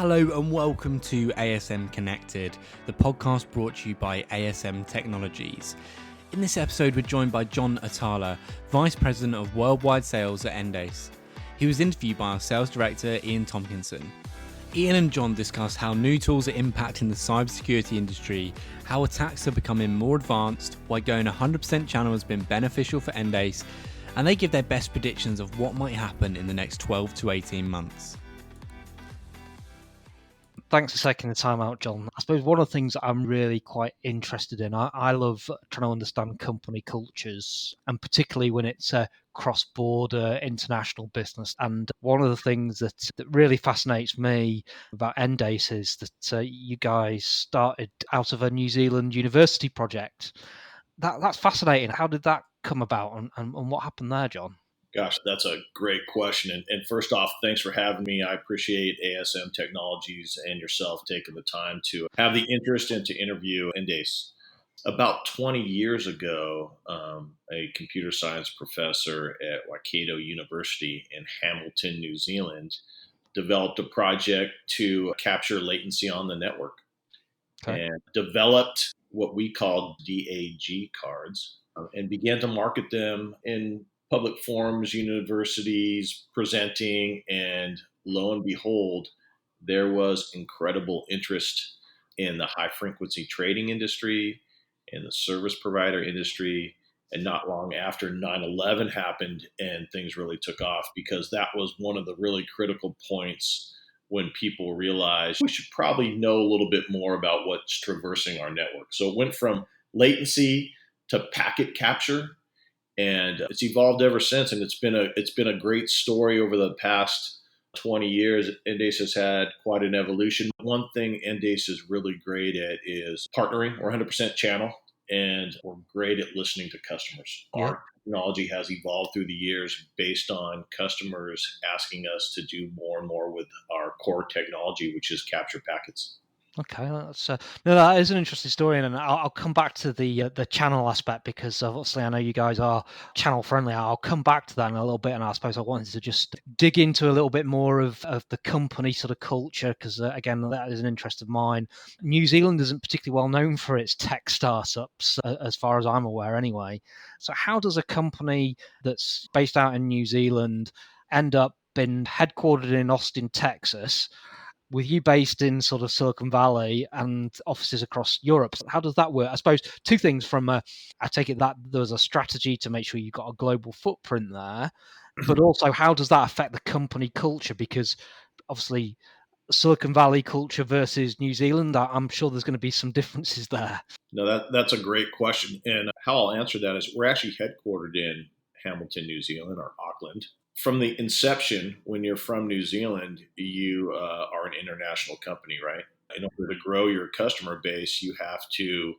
Hello and welcome to ASM Connected, the podcast brought to you by ASM Technologies. In this episode, we're joined by John Attala, Vice President of Worldwide Sales at Endace. He was interviewed by our Sales Director Iain Tomkinson. Iain and John discuss how new tools are impacting the cybersecurity industry, how attacks are becoming more advanced, why going 100% channel has been beneficial for Endace, and they give their best predictions of what might happen in the next 12 to 18 months. Thanks for taking the time out, John. I suppose one of the things that I'm really quite interested in, I love trying to understand company cultures, and particularly when it's a cross-border international business. And one of the things that really fascinates me about Endace is that you guys started out of a New Zealand university project. That's fascinating. How did that come about, and what happened there, John? Gosh, that's a great question. And first off, thanks for having me. I appreciate ASM Technologies and yourself taking the time to have the interest and to interview Endace. About 20 years ago, a computer science professor at Waikato University in Hamilton, New Zealand, developed a project to capture latency on the network and developed what we call DAG cards and began to market them in public forums, universities, presenting, and lo and behold, there was incredible interest in the high frequency trading industry, in the service provider industry, and not long after 9/11 happened and things really took off, because that was one of the really critical points when people realized we should probably know a little bit more about what's traversing our network. So it went from latency to packet capture, and it's evolved ever since. And it's been a great story over the past 20 years. Endace has had quite an evolution. One thing Endace is really great at is partnering. We're 100% channel, and we're great at listening to customers. Yeah. Our technology has evolved through the years based on customers asking us to do more and more with our core technology, which is capture packets. Okay, that is an interesting story, and I'll come back to the channel aspect, because obviously I know you guys are channel friendly. I'll come back to that in a little bit, and I suppose I wanted to just dig into a little bit more of the company sort of culture, because again, that is an interest of mine. New Zealand isn't particularly well known for its tech startups, as far as I'm aware anyway. So how does a company that's based out in New Zealand end up being headquartered in Austin, Texas, with you based in sort of Silicon Valley and offices across Europe? How does that work? I suppose two things I take it that there was a strategy to make sure you've got a global footprint there, but also how does that affect the company culture? Because obviously Silicon Valley culture versus New Zealand, I'm sure there's going to be some differences there. No, that's a great question. And how I'll answer that is we're actually headquartered in Hamilton, New Zealand, or Auckland. From the inception, when you're from New Zealand, you are an international company, right? In order to grow your customer base, you have to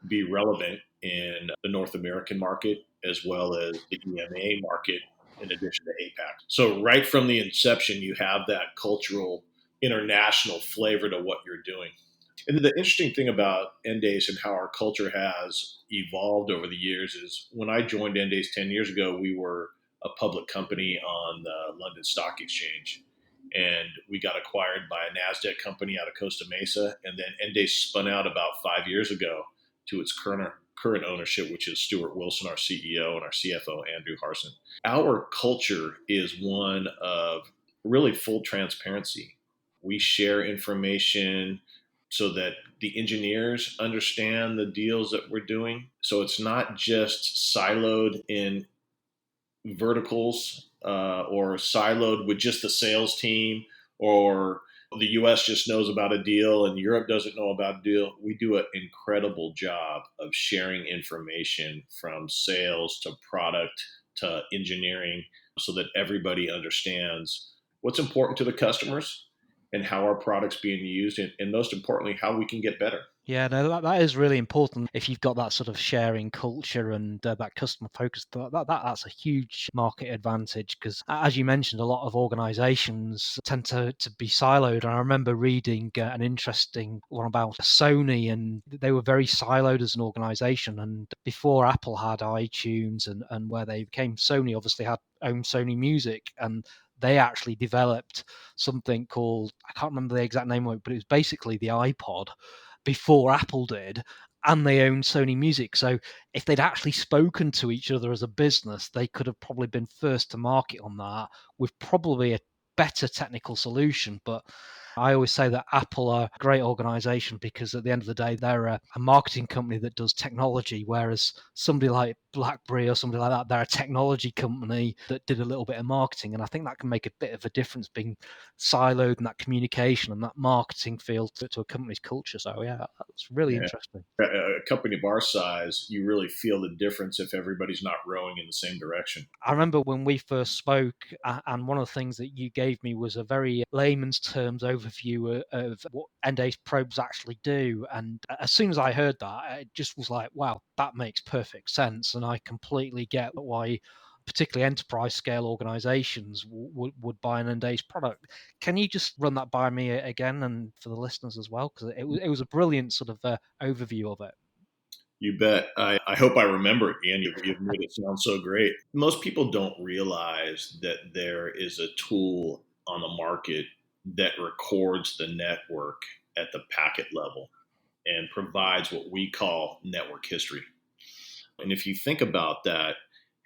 be relevant in the North American market as well as the EMEA market, in addition to APAC. So right from the inception, you have that cultural international flavor to what you're doing. And the interesting thing about Endace and how our culture has evolved over the years is when I joined Endace 10 years ago, we were a public company on the London Stock Exchange. And we got acquired by a NASDAQ company out of Costa Mesa. And then Endace spun out about 5 years ago to its current ownership, which is Stuart Wilson, our CEO, and our CFO, Andrew Harson. Our culture is one of really full transparency. We share information so that the engineers understand the deals that we're doing. So it's not just siloed in verticals or siloed with just the sales team, or the US just knows about a deal and Europe doesn't know about a deal. We do an incredible job of sharing information from sales to product to engineering so that everybody understands what's important to the customers and how our product's being used, and most importantly, how we can get better. Yeah, no, that is really important. If you've got that sort of sharing culture and that customer focus, that's a huge market advantage, because as you mentioned, a lot of organizations tend to be siloed. And I remember reading an interesting one about Sony, and they were very siloed as an organization. And before Apple had iTunes and where they became, Sony obviously had own Sony Music, and they actually developed something called, I can't remember the exact name of it, but it was basically the iPod before Apple did, and they owned Sony Music. So if they'd actually spoken to each other as a business, they could have probably been first to market on that with probably a better technical solution. But I always say that Apple are a great organization because at the end of the day, they're a marketing company that does technology, whereas somebody like BlackBerry or somebody like that, they're a technology company that did a little bit of marketing. And I think that can make a bit of a difference being siloed in that communication and that marketing feel to a company's culture. So yeah, that's really interesting. A company of our size, you really feel the difference if everybody's not rowing in the same direction. I remember when we first spoke, and one of the things that you gave me was a very layman's terms overview of what Endace probes actually do. And as soon as I heard that, it just was like, wow, that makes perfect sense. And I completely get why particularly enterprise scale organizations would buy an Endace product. Can you just run that by me again and for the listeners as well? Because it was a brilliant sort of overview of it. You bet. I hope I remember it, Ian. You've made it sound so great. Most people don't realize that there is a tool on the market that records the network at the packet level and provides what we call network history. And if you think about that,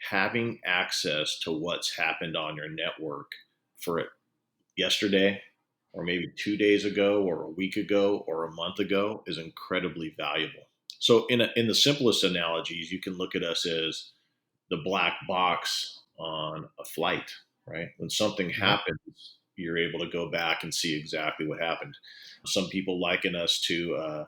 having access to what's happened on your network for it yesterday, or maybe 2 days ago, or a week ago, or a month ago is incredibly valuable. So in the simplest analogies, you can look at us as the black box on a flight, right? When something happens, you're able to go back and see exactly what happened. Some people liken us to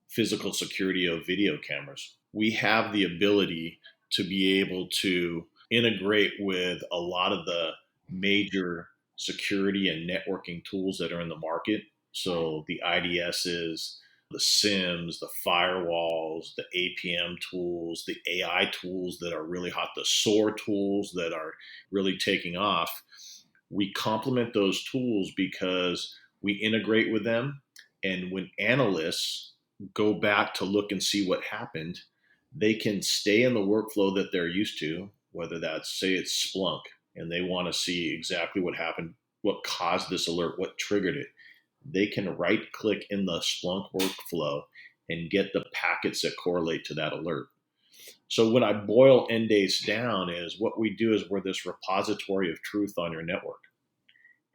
physical security of video cameras. We have the ability to be able to integrate with a lot of the major security and networking tools that are in the market. So the IDSs, the SIMs, the firewalls, the APM tools, the AI tools that are really hot, the SOAR tools that are really taking off. We complement those tools because we integrate with them. And when analysts go back to look and see what happened, they can stay in the workflow that they're used to, whether that's, say it's Splunk, and they want to see exactly what happened, what caused this alert, what triggered it. They can right click in the Splunk workflow and get the packets that correlate to that alert. So when I boil Endace down is what we do is we're this repository of truth on your network.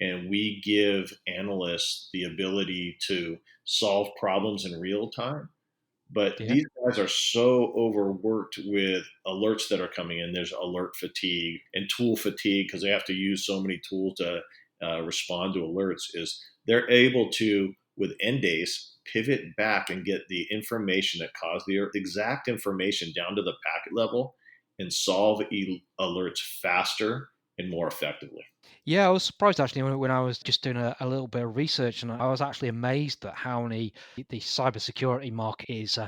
And we give analysts the ability to solve problems in real time. But these guys are so overworked with alerts that are coming in. There's alert fatigue and tool fatigue because they have to use so many tools to respond to alerts. Is they're able to, with Endace, pivot back and get the information that caused the exact information down to the packet level and solve alerts faster and more effectively. Yeah, I was surprised actually when I was just doing a little bit of research, and I was actually amazed at how many the cybersecurity market is.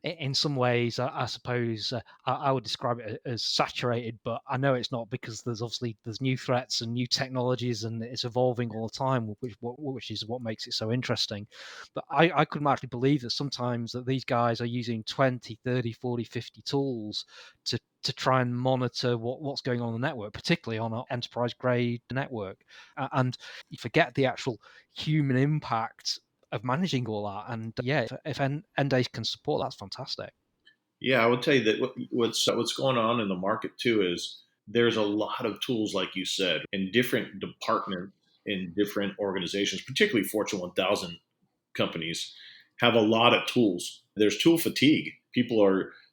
In some ways, I suppose I would describe it as saturated, but I know it's not because there's new threats and new technologies, and it's evolving all the time, which is what makes it so interesting. But I couldn't actually believe that sometimes that these guys are using 20, 30, 40, 50 tools to try and monitor what's going on the network, particularly on an enterprise-grade network. And you forget the actual human impact of managing all that. And if Endace can support, that's fantastic. Yeah, I would tell you that what's going on in the market too is there's a lot of tools, like you said, in different departments, in different organizations, particularly Fortune 1000 companies, have a lot of tools. There's tool fatigue.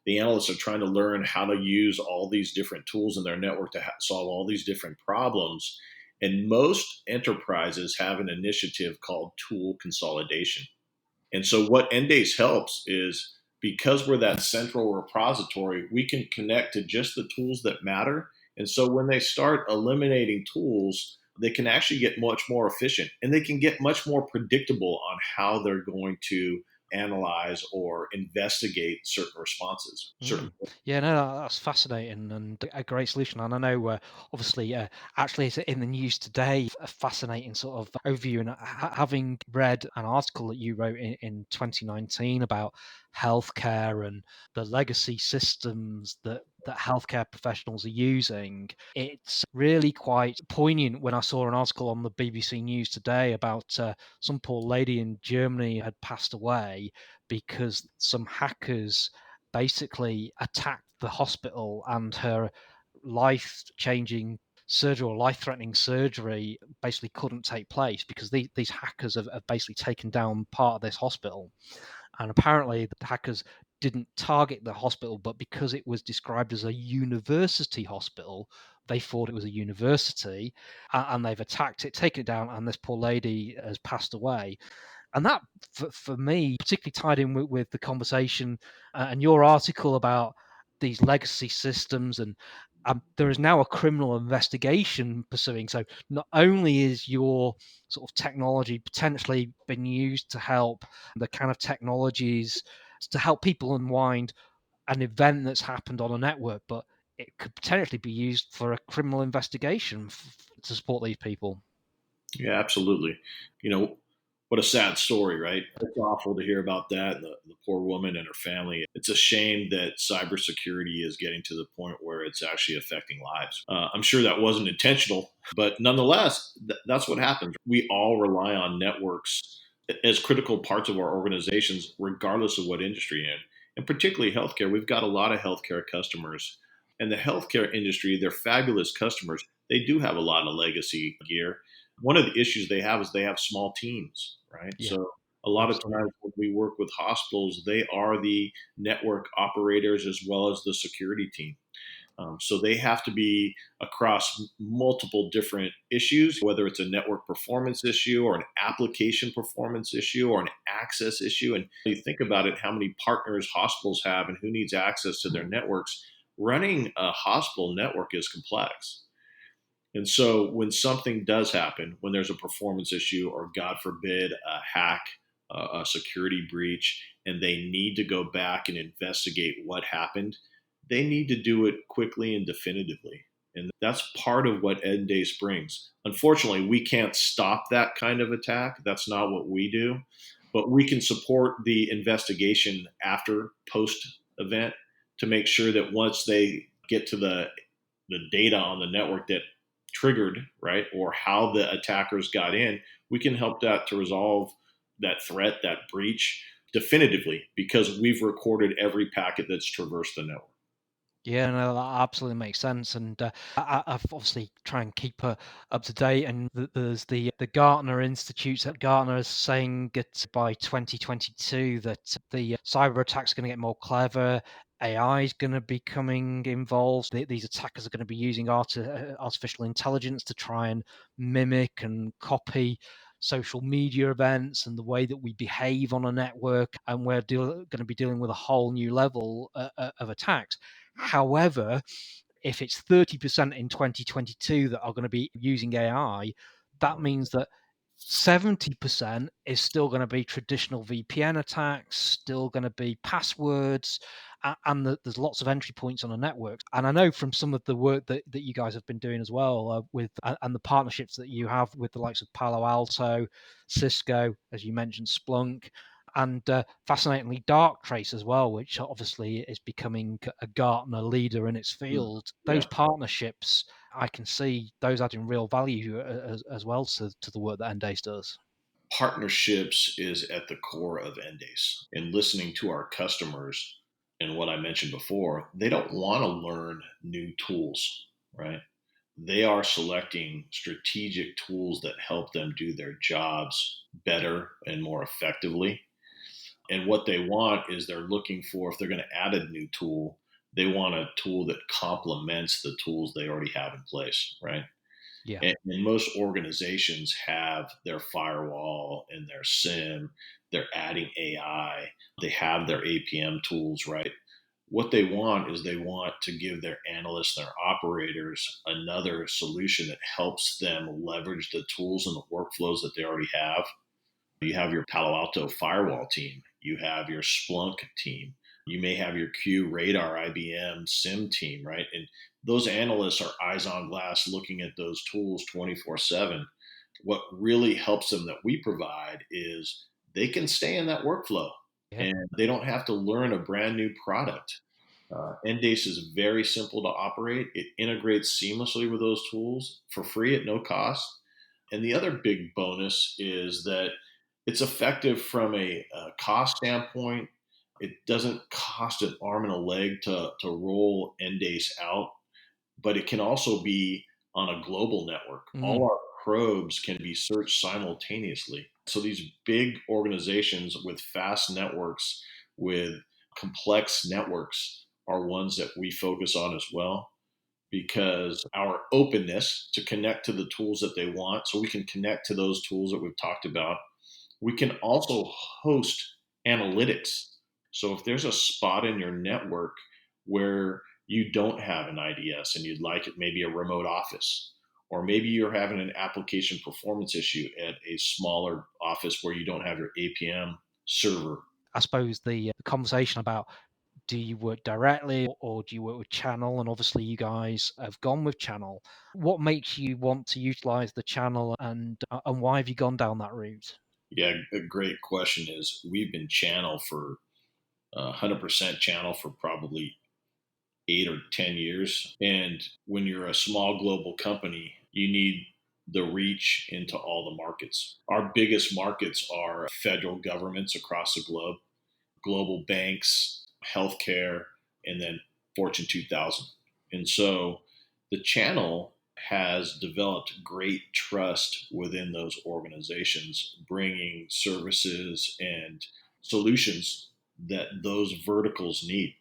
The analysts are trying to learn how to use all these different tools in their network to solve all these different problems. And most enterprises have an initiative called tool consolidation. And so what Endace helps is because we're that central repository, we can connect to just the tools that matter. And so when they start eliminating tools, they can actually get much more efficient and they can get much more predictable on how they're going to analyze or investigate certain responses. Yeah, no, that's fascinating and a great solution. And I know, obviously, actually, it's in the news today, a fascinating sort of overview. And having read an article that you wrote in 2019 about healthcare and the legacy systems that healthcare professionals are using, it's really quite poignant when I saw an article on the BBC News today about some poor lady in Germany had passed away because some hackers basically attacked the hospital, and her life-changing surgery or life-threatening surgery basically couldn't take place because these hackers have basically taken down part of this hospital. And apparently the hackers didn't target the hospital, but because it was described as a university hospital, they thought it was a university, and they've attacked it, taken it down, and this poor lady has passed away. And that, for me, particularly tied in with the conversation and your article about these legacy systems. And there is now a criminal investigation pursuing. So not only is your sort of technology potentially been used to help the kind of technologies to help people unwind an event that's happened on a network, but it could potentially be used for a criminal investigation to support these people. Yeah, absolutely. You know, what a sad story, right? It's awful to hear about that and the poor woman and her family. It's a shame that cybersecurity is getting to the point where it's actually affecting lives. I'm sure that wasn't intentional, but nonetheless, that's what happens. We all rely on networks as critical parts of our organizations, regardless of what industry you're in. And particularly healthcare, we've got a lot of healthcare customers. And the healthcare industry, they're fabulous customers. They do have a lot of legacy gear. One of the issues they have is they have small teams, right? Yeah, So a lot absolutely. of times when we work with hospitals, they are the network operators as well as the security team. So they have to be across multiple different issues, whether it's a network performance issue or an application performance issue or an access issue. And you think about it, how many partners hospitals have and who needs access to their networks. Running a hospital network is complex. And so when something does happen, when there's a performance issue or God forbid, a hack, a security breach, and they need to go back and investigate what happened, they need to do it quickly and definitively. And that's part of what Endace brings. Unfortunately, we can't stop that kind of attack. That's not what we do. But we can support the investigation after post event to make sure that once they get to the data on the network that triggered, right, or how the attackers got in, we can help that to resolve that threat, that breach definitively because we've recorded every packet that's traversed the network. Yeah, no, that absolutely makes sense, and I've obviously try and keep her up to date. And there's the Gartner Institute that Gartner is saying that by 2022 that the cyber attacks are going to get more clever. AI is going to be coming involved. These attackers are going to be using artificial intelligence to try and mimic and copy social media events and the way that we behave on a network, and we're going to be dealing with a whole new level of attacks. However, if it's 30% in 2022 that are going to be using AI, that means that 70% is still going to be traditional VPN attacks, still going to be passwords, and there's lots of entry points on a network. And I know from some of the work that you guys have been doing as well with and the partnerships that you have with the likes of Palo Alto, Cisco, as you mentioned, Splunk, and fascinatingly Darktrace as well, which obviously is becoming a Gartner leader in its field. Those Yeah. partnerships, I can see those adding real value as well to the work that Endace does. Partnerships is at the core of Endace. And listening to our customers and what I mentioned before, they don't want to learn new tools, right? They are selecting strategic tools that help them do their jobs better and more effectively. And what they want is they're looking for, if they're going to add a new tool, they want a tool that complements the tools they already have in place, right? Yeah. And most organizations have their firewall and their SIM, they're adding AI, they have their APM tools, right? What they want is they want to give their analysts, their operators, another solution that helps them leverage the tools and the workflows that they already have. You have your Palo Alto firewall team. You have your Splunk team. You may have your Q Radar IBM SIM team, right? And those analysts are eyes on glass looking at those tools 24/7. What really helps them that we provide is they can stay in that workflow. Yeah. and they don't have to learn a brand new product. Endace is very simple to operate. It integrates seamlessly with those tools for free at no cost. And the other big bonus is that it's effective from a cost standpoint. It doesn't cost an arm and a leg to roll Endace out, but it can also be on a global network. All Mm. our probes can be searched simultaneously. So these big organizations with fast networks, with complex networks, are ones that we focus on as well, because our openness to connect to the tools that they want, so we can connect to those tools that we've talked about. We can also host analytics. So if there's a spot in your network where you don't have an IDS and you'd like it, maybe a remote office, or maybe you're having an application performance issue at a smaller office where you don't have your APM server. I suppose the conversation about, do you work directly or do you work with channel? And obviously you guys have gone with channel. What makes you want to utilize the channel, and why have you gone down that route? Yeah, a great question. Is we've been channel for 100% channel for probably 8 or 10 years. And when you're a small global company, you need the reach into all the markets. Our biggest markets are federal governments across the globe, global banks, healthcare, and then Fortune 2000. And so the channel has developed great trust within those organizations, bringing services and solutions that those verticals need.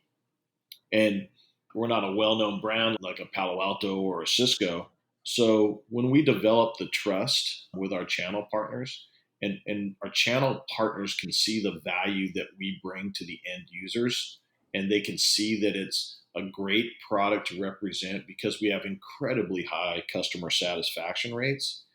And we're not a well-known brand like a Palo Alto or a Cisco. So when we develop the trust with our channel partners, and our channel partners can see the value that we bring to the end users, and they can see that it's a great product to represent because we have incredibly high customer satisfaction rates,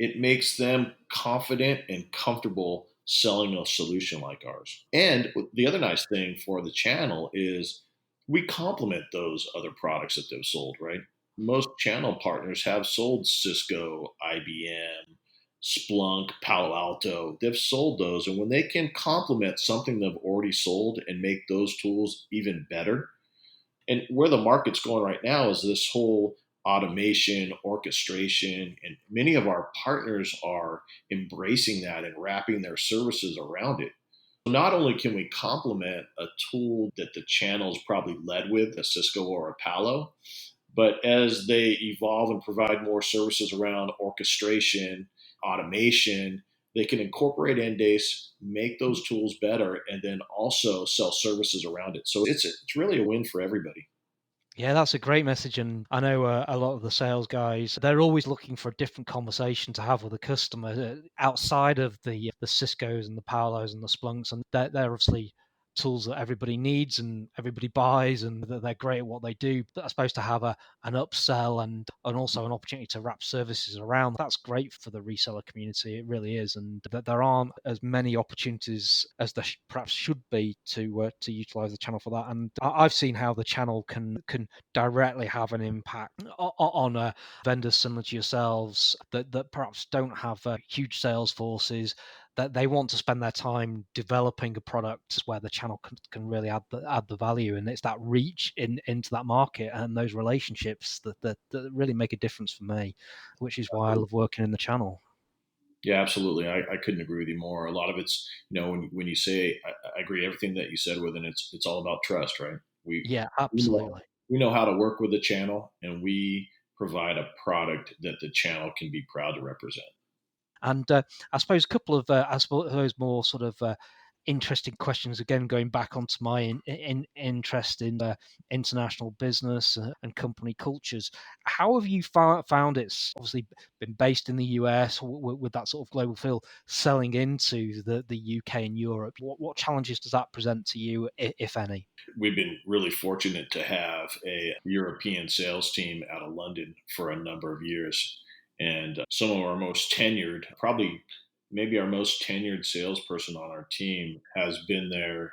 it makes them confident and comfortable selling a solution like ours. And the other nice thing for the channel is we complement those other products that they've sold, right? Most channel partners have sold Cisco, IBM, Splunk, Palo Alto. They've sold those. And when they can complement something they've already sold and make those tools even better, and where the market's going right now is this whole automation, orchestration, and many of our partners are embracing that and wrapping their services around it. So not only can we complement a tool that the channel's probably led with, a Cisco or a Palo, but as they evolve and provide more services around orchestration, automation, they can incorporate Endace, make those tools better, and then also sell services around it. So it's really a win for everybody. Yeah, that's a great message. And I know a lot of the sales guys, they're always looking for a different conversation to have with a customer outside of the Ciscos and the Palos and the Splunks. And they're obviously tools that everybody needs and everybody buys, and they're great at what they do. But I suppose to have an upsell and also an opportunity to wrap services around, that's great for the reseller community. It really is. And that there aren't as many opportunities as there perhaps should be to utilize the channel for that. And I've seen how the channel can directly have an impact on vendors similar to yourselves that perhaps don't have huge sales forces, that they want to spend their time developing a product where the channel can really add the value. And it's that reach into that market and those relationships that really make a difference for me, which is why I love working in the channel. Yeah, absolutely. I couldn't agree with you more. A lot of it's, when you say, I agree everything that you said with, and it's all about trust, right? Yeah, We know, absolutely. we know how to work with the channel, and we provide a product that the channel can be proud to represent. And I suppose a couple of, I suppose, more sort of interesting questions, again, going back onto my interest in international business and company cultures. How have you found it's obviously been based in the US with that sort of global feel, selling into the UK and Europe? What challenges does that present to you, if any? We've been really fortunate to have a European sales team out of London for a number of years. And some of our most tenured, probably maybe our most tenured salesperson on our team has been there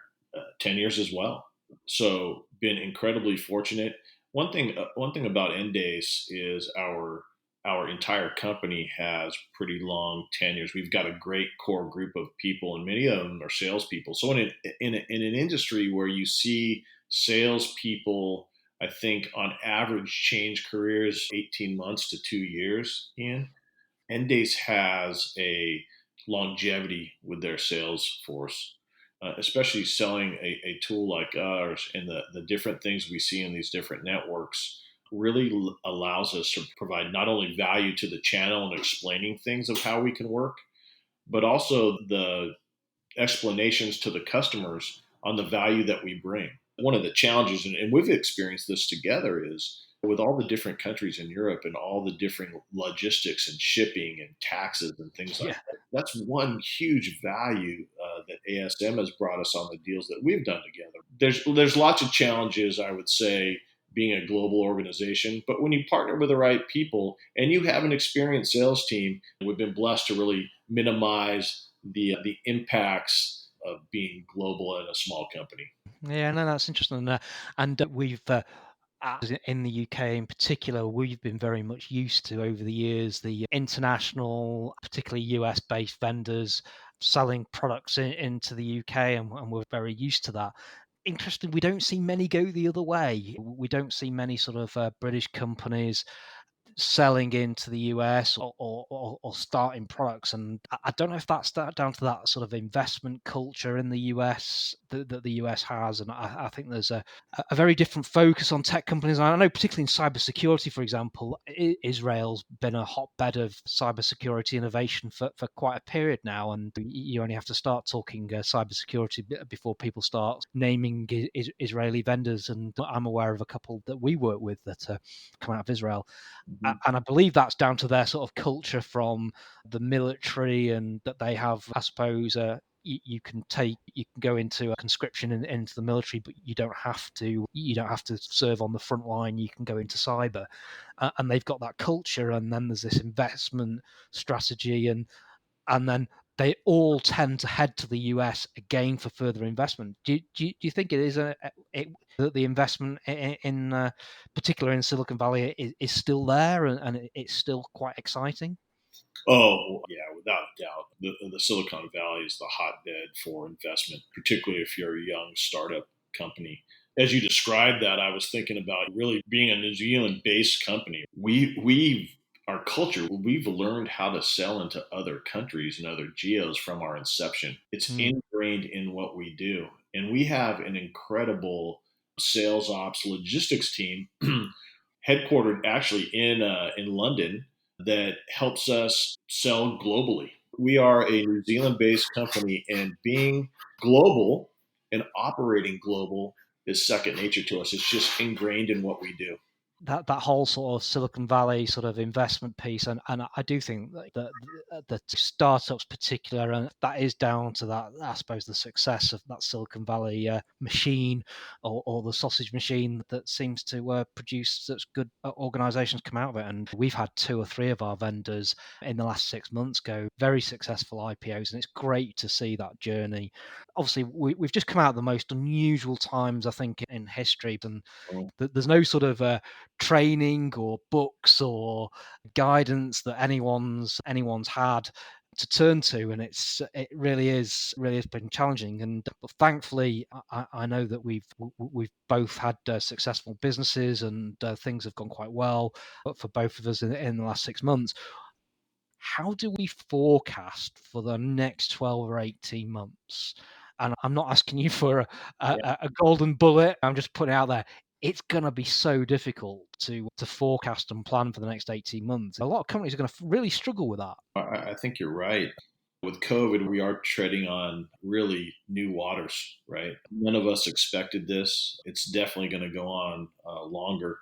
10 years as well. So been incredibly fortunate. One thing about Endace is our our entire company has pretty long tenures. We've got a great core group of people, and many of them are salespeople. So in an industry where you see salespeople, I think on average change careers 18 months to 2 years, Ian, Endace has a longevity with their sales force, especially selling a tool like ours, and the different things we see in these different networks really allows us to provide not only value to the channel and explaining things of how we can work, but also the explanations to the customers on the value that we bring. One of the challenges, and we've experienced this together, is with all the different countries in Europe and all the different logistics and shipping and taxes and things like Yeah. that. That's one huge value that ASM has brought us on the deals that we've done together. There's lots of challenges, I would say, being a global organization, but when you partner with the right people and you have an experienced sales team, we've been blessed to really minimize the impacts of being global in a small company. Yeah, no, that's interesting. And we've in the UK in particular, we've been very much used to over the years the international, particularly US based vendors selling products into the UK, and we're very used to that. Interesting, we don't see many go the other way. We don't see many sort of British companies selling into the US or starting products. And I don't know if that's down to that sort of investment culture in the US that the US has. And I think there's a very different focus on tech companies. And I know particularly in cybersecurity, for example, Israel's been a hotbed of cybersecurity innovation for quite a period now. And you only have to start talking cybersecurity before people start naming Israeli vendors. And I'm aware of a couple that we work with that come out of Israel. Mm-hmm. And I believe that's down to their sort of culture from the military, and that they have, I suppose, you can go into a conscription into the military, but you don't have to serve on the front line. You can go into cyber, and they've got that culture. And then there's this investment strategy, and then they all tend to head to the US again for further investment. Do you think it is that the investment in particular in Silicon Valley is still there, and it's still quite exciting? Oh, yeah, without a doubt. The Silicon Valley is the hotbed for investment, particularly if you're a young startup company. As you described that, I was thinking about really being a New Zealand-based company. Our culture, we've learned how to sell into other countries and other geos from our inception. It's ingrained in what we do. And we have an incredible sales ops logistics team headquartered actually in London that helps us sell globally. We are a New Zealand based company, and being global and operating global is second nature to us. It's just ingrained in what we do. That whole sort of Silicon Valley sort of investment piece, and I do think that startups particular, and that is down to that, I suppose, the success of that Silicon Valley machine, or the sausage machine that seems to produce such good organizations come out of it. And we've had 2 or 3 of our vendors in the last 6 months go very successful IPOs, and it's great to see that journey. Obviously, we've just come out of the most unusual times, I think, in history, and there's no sort of training or books or guidance that anyone's had to turn to, and it really has been challenging. And but thankfully, I know that we've both had successful businesses, and things have gone quite well for both of us in the last 6 months. How do we forecast for the next 12 or 18 months? And I'm not asking you for a golden bullet. I'm just putting it out there. It's going to be so difficult to forecast and plan for the next 18 months. A lot of companies are going to really struggle with that. I think you're right. With COVID, we are treading on really new waters, right? None of us expected this. It's definitely going to go on longer.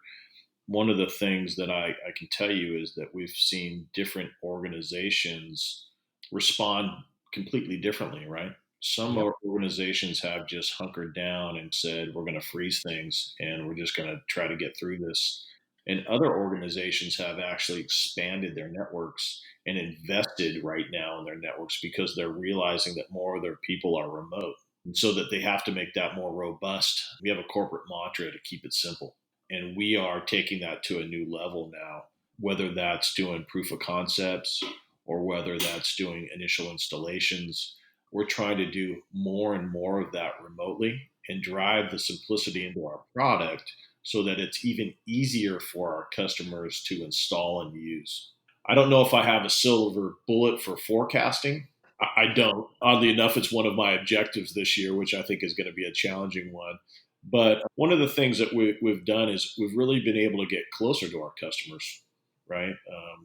One of the things that I can tell you is that we've seen different organizations respond completely differently, right? Some organizations have just hunkered down and said, we're going to freeze things and we're just going to try to get through this. And other organizations have actually expanded their networks and invested right now in their networks because they're realizing that more of their people are remote. And so that they have to make that more robust. We have a corporate mantra to keep it simple. And we are taking that to a new level now. whether that's doing proof of concepts or whether that's doing initial installations. We're trying to do more and more of that remotely and drive the simplicity into our product so that it's even easier for our customers to install and use. I don't know if I have a silver bullet for forecasting. I don't. Oddly enough, it's one of my objectives this year, which I think is going to be a challenging one. But one of the things that we've done is we've really been able to get closer to our customers, right?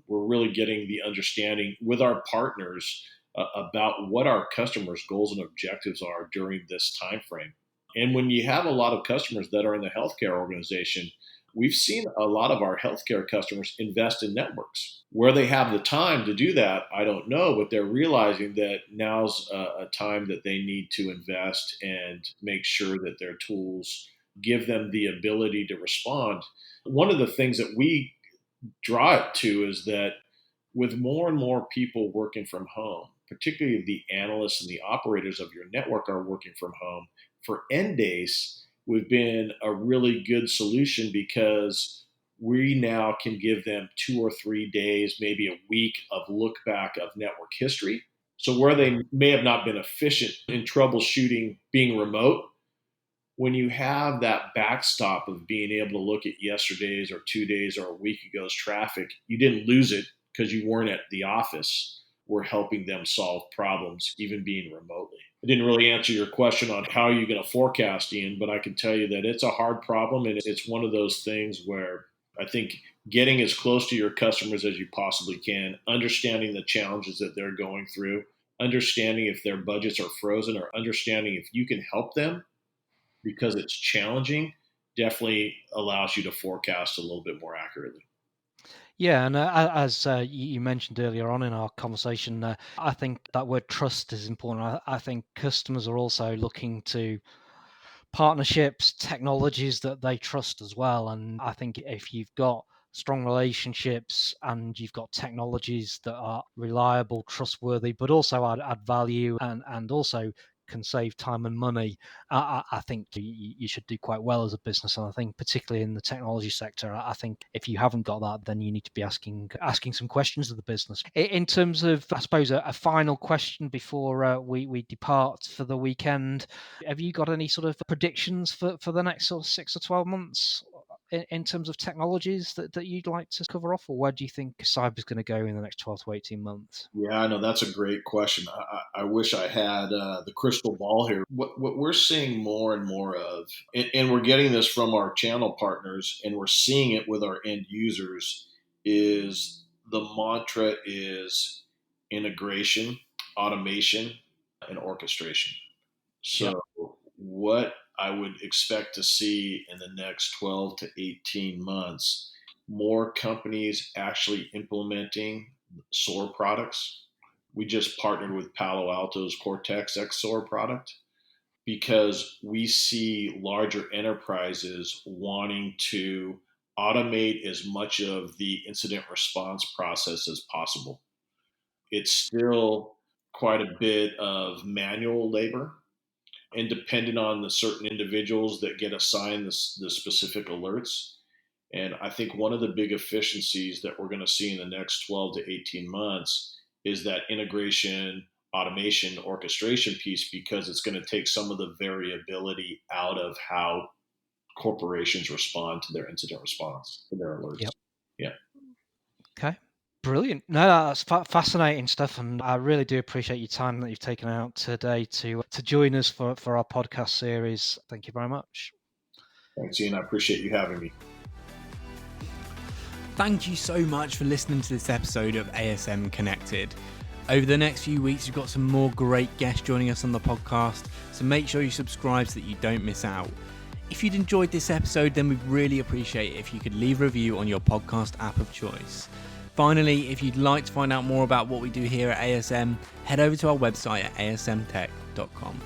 We're really getting the understanding with our partners about what our customers' goals and objectives are during this time frame. And when you have a lot of customers that are in the healthcare organization, we've seen a lot of our healthcare customers invest in networks. Where they have the time to do that, I don't know, but they're realizing that now's a time that they need to invest and make sure that their tools give them the ability to respond. One of the things that we draw it to is that with more and more people working from home, particularly the analysts and the operators of your network are working from home, for Endace, we've been a really good solution because we now can give them 2 or 3 days, maybe a week of look back of network history. So where they may have not been efficient in troubleshooting being remote, when you have that backstop of being able to look at yesterday's or 2 days or a week ago's traffic, you didn't lose it because you weren't at the office. We're helping them solve problems, even being remotely. I didn't really answer your question on how you're going to forecast, Ian, but I can tell you that it's a hard problem, and it's one of those things where I think getting as close to your customers as you possibly can, understanding the challenges that they're going through, understanding if their budgets are frozen, or understanding if you can help them because it's challenging, definitely allows you to forecast a little bit more accurately. Yeah, and as you mentioned earlier on in our conversation, I think that word trust is important. I think customers are also looking to partnerships, technologies that they trust as well. And I think if you've got strong relationships and you've got technologies that are reliable, trustworthy, but also add value and also can save time and money, I think you should do quite well as a business. And I think particularly in the technology sector, I think if you haven't got that, then you need to be asking some questions of the business. In terms of, I suppose, a final question before we depart for the weekend, have you got any sort of predictions for the next sort of 6 or 12 months in terms of technologies that you'd like to cover off, or where do you think cyber's going to go in the next 12 to 18 months? Yeah, I know that's a great question. I wish I had the crystal ball here. What we're seeing more and more of, and we're getting this from our channel partners, and we're seeing it with our end users, is the mantra is integration, automation, and orchestration. So what I would expect to see in the next 12 to 18 months, more companies actually implementing SOAR products. We just partnered with Palo Alto's Cortex X SOAR product because we see larger enterprises wanting to automate as much of the incident response process as possible. It's still quite a bit of manual labor, and dependent on the certain individuals that get assigned the specific alerts. And I think one of the big efficiencies that we're going to see in the next 12 to 18 months is that integration, automation, orchestration piece, because it's going to take some of the variability out of how corporations respond to their incident response, to their alerts. Yep. Yeah. Okay. Brilliant. No, that's fascinating stuff, and I really do appreciate your time that you've taken out today to join us for our podcast series. Thank you very much. Thanks, Ian. I appreciate you having me. Thank you so much for listening to this episode of ASM Connected. Over the next few weeks, we've got some more great guests joining us on the podcast, so make sure you subscribe so that you don't miss out. If you'd enjoyed this episode, then we'd really appreciate it if you could leave a review on your podcast app of choice. Finally, if you'd like to find out more about what we do here at ASM, head over to our website at asmtech.com.